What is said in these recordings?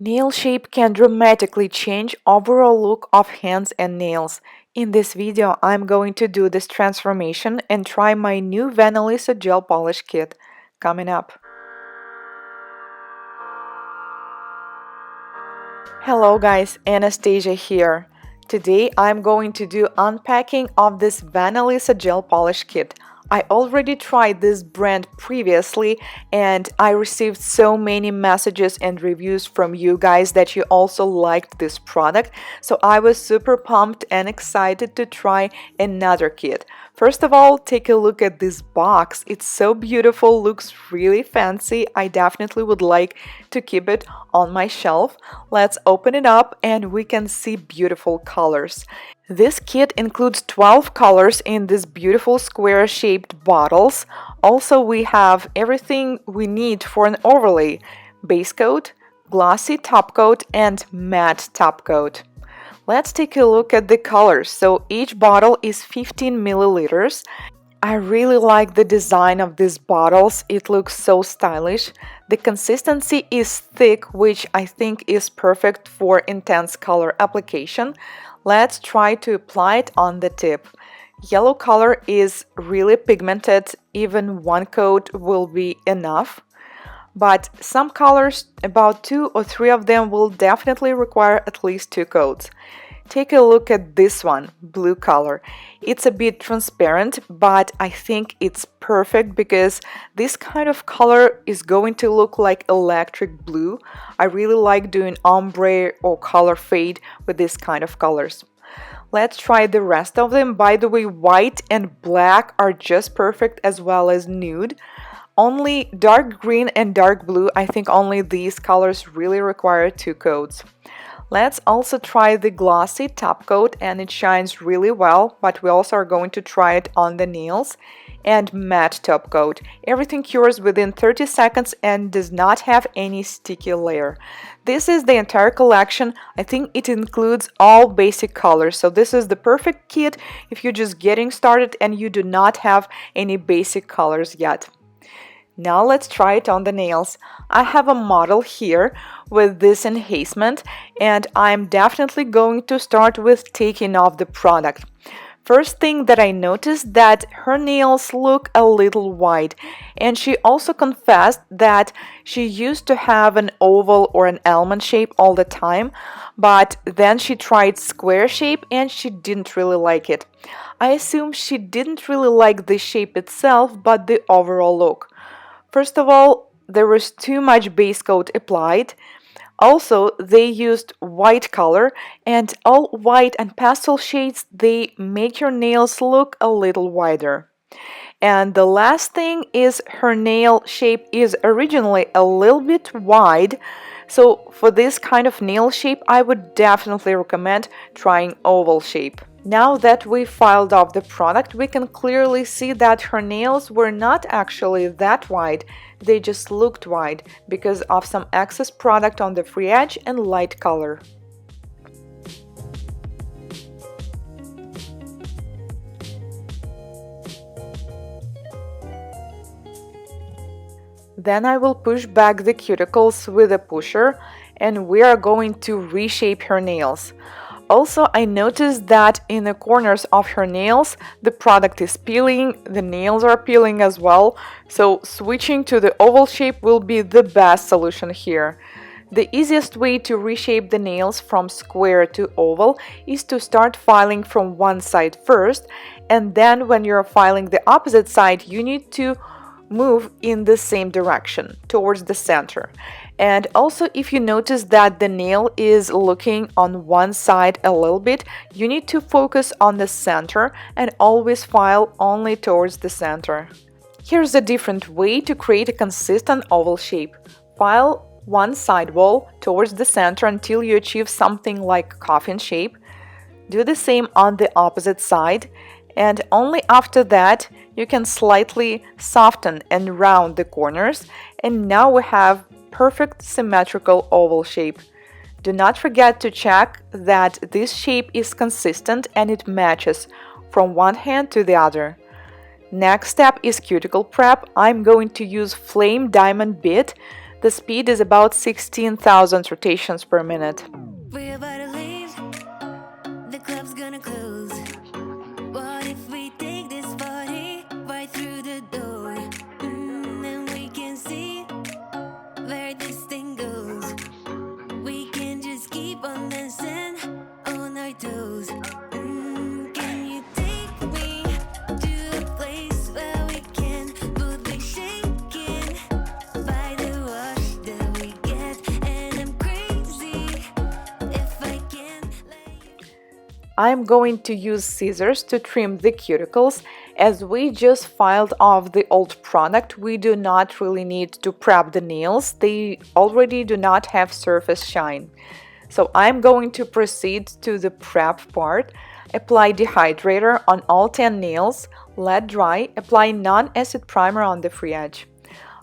Nail shape can dramatically change overall look of hands and nails. In this video, I'm going to do this transformation and try my new Venalisa gel polish kit. Coming up. Hello guys, Anastasia here. Today I'm going to do unpacking of this Venalisa gel polish kit. I already tried this brand previously and I received so many messages and reviews from you guys that you also liked this product, so I was super pumped and excited to try another kit. First of all, take a look at this box. It's so beautiful, looks really fancy. I definitely would like to keep it on my shelf. Let's open it up and we can see beautiful colors. This kit includes 12 colors in these beautiful square-shaped bottles. Also, we have everything we need for an overlay: base coat, glossy top coat, and matte top coat. Let's take a look at the colors. So each bottle is 15 milliliters. I really like the design of these bottles. It looks so stylish. The consistency is thick, which I think is perfect for intense color application. Let's try to apply it on the tip. Yellow color is really pigmented. Even one coat will be enough. But some colors, about 2 or 3 of them, will definitely require at least 2 coats. Take a look at this one, blue color. It's a bit transparent, but I think it's perfect because this kind of color is going to look like electric blue. I really like doing ombre or color fade with this kind of colors. Let's try the rest of them. By the way, white and black are just perfect, as well as nude. Only dark green and dark blue, I think only these colors really require 2 coats. Let's also try the glossy top coat, and it shines really well, but we also are going to try it on the nails. And matte top coat. Everything cures within 30 seconds and does not have any sticky layer. This is the entire collection. I think it includes all basic colors, so this is the perfect kit if you're just getting started and you do not have any basic colors yet. Now let's try it on the nails. I have a model here with this enhancement, and I'm definitely going to start with taking off the product. First thing that I noticed that her nails look a little wide, and she also confessed that she used to have an oval or an almond shape all the time, but then she tried square shape and she didn't really like it. I assume she didn't really like the shape itself, but the overall look. First of all, there was too much base coat applied. Also, they used white color, and all white and pastel shades, they make your nails look a little wider. And the last thing is her nail shape is originally a little bit wide, so for this kind of nail shape, I would definitely recommend trying oval shape. Now that we filed off the product, we can clearly see that her nails were not actually that wide, they just looked wide because of some excess product on the free edge and light color. Then I will push back the cuticles with a pusher, and we are going to reshape her nails. Also, I noticed that in the corners of her nails, the product is peeling, the nails are peeling as well, so switching to the oval shape will be the best solution here. The easiest way to reshape the nails from square to oval is to start filing from one side first, and then when you're filing the opposite side, you need to move in the same direction, towards the center. And also, if you notice that the nail is looking on one side a little bit, you need to focus on the center and always file only towards the center. Here's a different way to create a consistent oval shape. File one side wall towards the center until you achieve something like coffin shape. Do the same on the opposite side, and only after that you can slightly soften and round the corners, and now we have perfect symmetrical oval shape. Do not forget to check that this shape is consistent and it matches from one hand to the other. Next step is cuticle prep. I'm going to use Flame Diamond Bit. The speed is about 16,000 rotations per minute. We're about to leave, the club's gonna close. What if we take this party right through the door? Then we can see where this thing goes. We can just keep on dancing on our toes. Can you take me to a place where we can both be shaken by the rush that we get? And I'm crazy if I can let you. I'm going to use scissors to trim the cuticles. As we just filed off the old product, we do not really need to prep the nails. They already do not have surface shine. So I'm going to proceed to the prep part. Apply dehydrator on all 10 nails, let dry, apply non-acid primer on the free edge.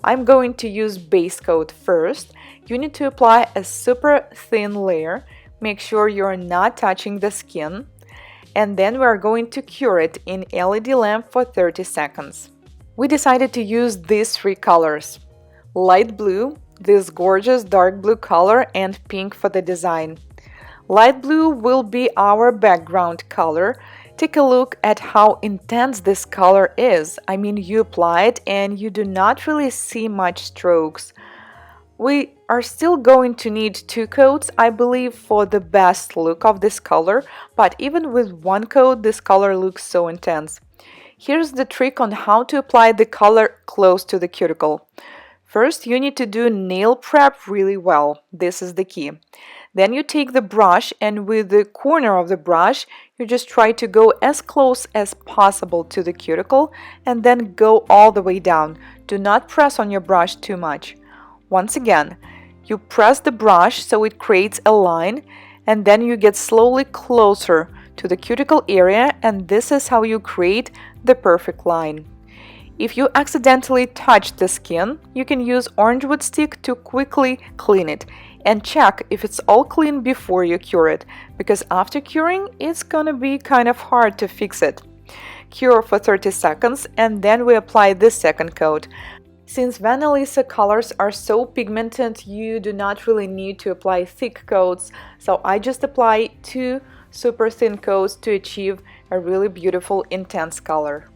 I'm going to use base coat first. You need to apply a super thin layer. Make sure you're not touching the skin. And then we're going to cure it in LED lamp for 30 seconds. We decided to use these three colors: light blue, this gorgeous dark blue color, and pink for the design. Light blue will be our background color. Take a look at how intense this color is. I mean, you apply it and you do not really see much strokes. We are still going to need 2 coats, I believe, for the best look of this color, but even with 1 coat, this color looks so intense. Here's the trick on how to apply the color close to the cuticle. First, you need to do nail prep really well. This is the key. Then you take the brush and with the corner of the brush, you just try to go as close as possible to the cuticle and then go all the way down. Do not press on your brush too much. Once again, you press the brush so it creates a line, and then you get slowly closer to the cuticle area, and this is how you create the perfect line. If you accidentally touch the skin, you can use orange wood stick to quickly clean it, and check if it's all clean before you cure it, because after curing, it's gonna be kind of hard to fix it. Cure for 30 seconds, and then we apply the second coat. Since Venalisa colors are so pigmented, you do not really need to apply thick coats, so I just apply 2 super thin coats to achieve a really beautiful intense color.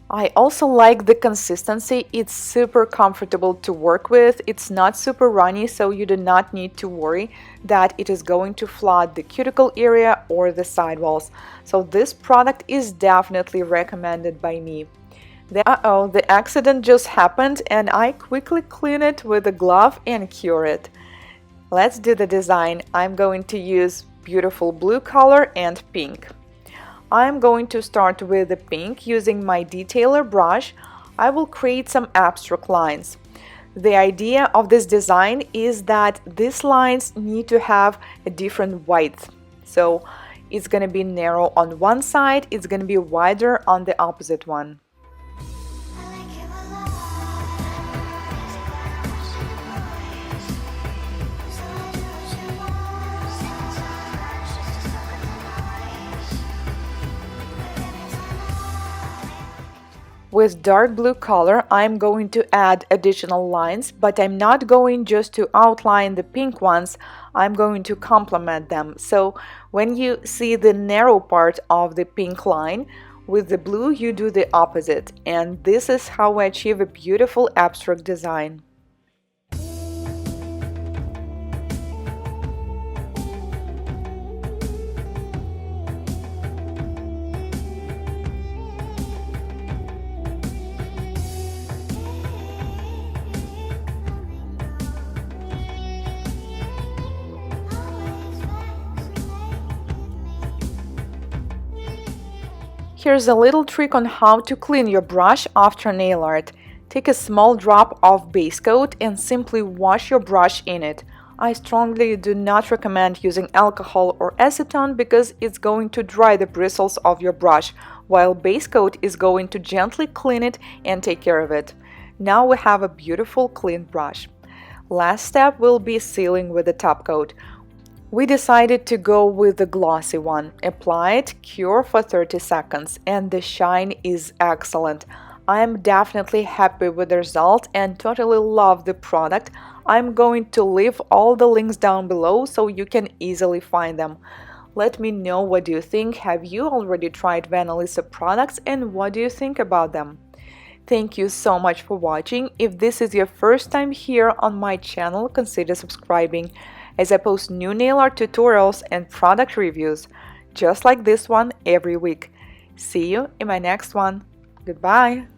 I also like the consistency. It's super comfortable to work with. It's not super runny, so you do not need to worry that it is going to flood the cuticle area or the sidewalls. So this product is definitely recommended by me. The accident just happened and I quickly clean it with a glove and cure it. Let's do the design. I'm going to use beautiful blue color and pink. I'm going to start with the pink using my detailer brush. I will create some abstract lines. The idea of this design is that these lines need to have a different width. So it's going to be narrow on one side, it's going to be wider on the opposite one. With dark blue color, I'm going to add additional lines, but I'm not going just to outline the pink ones, I'm going to complement them. So when you see the narrow part of the pink line, with the blue you do the opposite, and this is how we achieve a beautiful abstract design. Here's a little trick on how to clean your brush after nail art. Take a small drop of base coat and simply wash your brush in it. I strongly do not recommend using alcohol or acetone because it's going to dry the bristles of your brush, while base coat is going to gently clean it and take care of it. Now we have a beautiful clean brush. Last step will be sealing with the top coat. We decided to go with the glossy one. Apply it, cure for 30 seconds, and the shine is excellent. I am definitely happy with the result and totally love the product. I'm going to leave all the links down below so you can easily find them. Let me know what do you think. Have you already tried Venalisa products and what do you think about them? Thank you so much for watching. If this is your first time here on my channel, consider subscribing as I post new nail art tutorials and product reviews, just like this one every week. See you in my next one. Goodbye!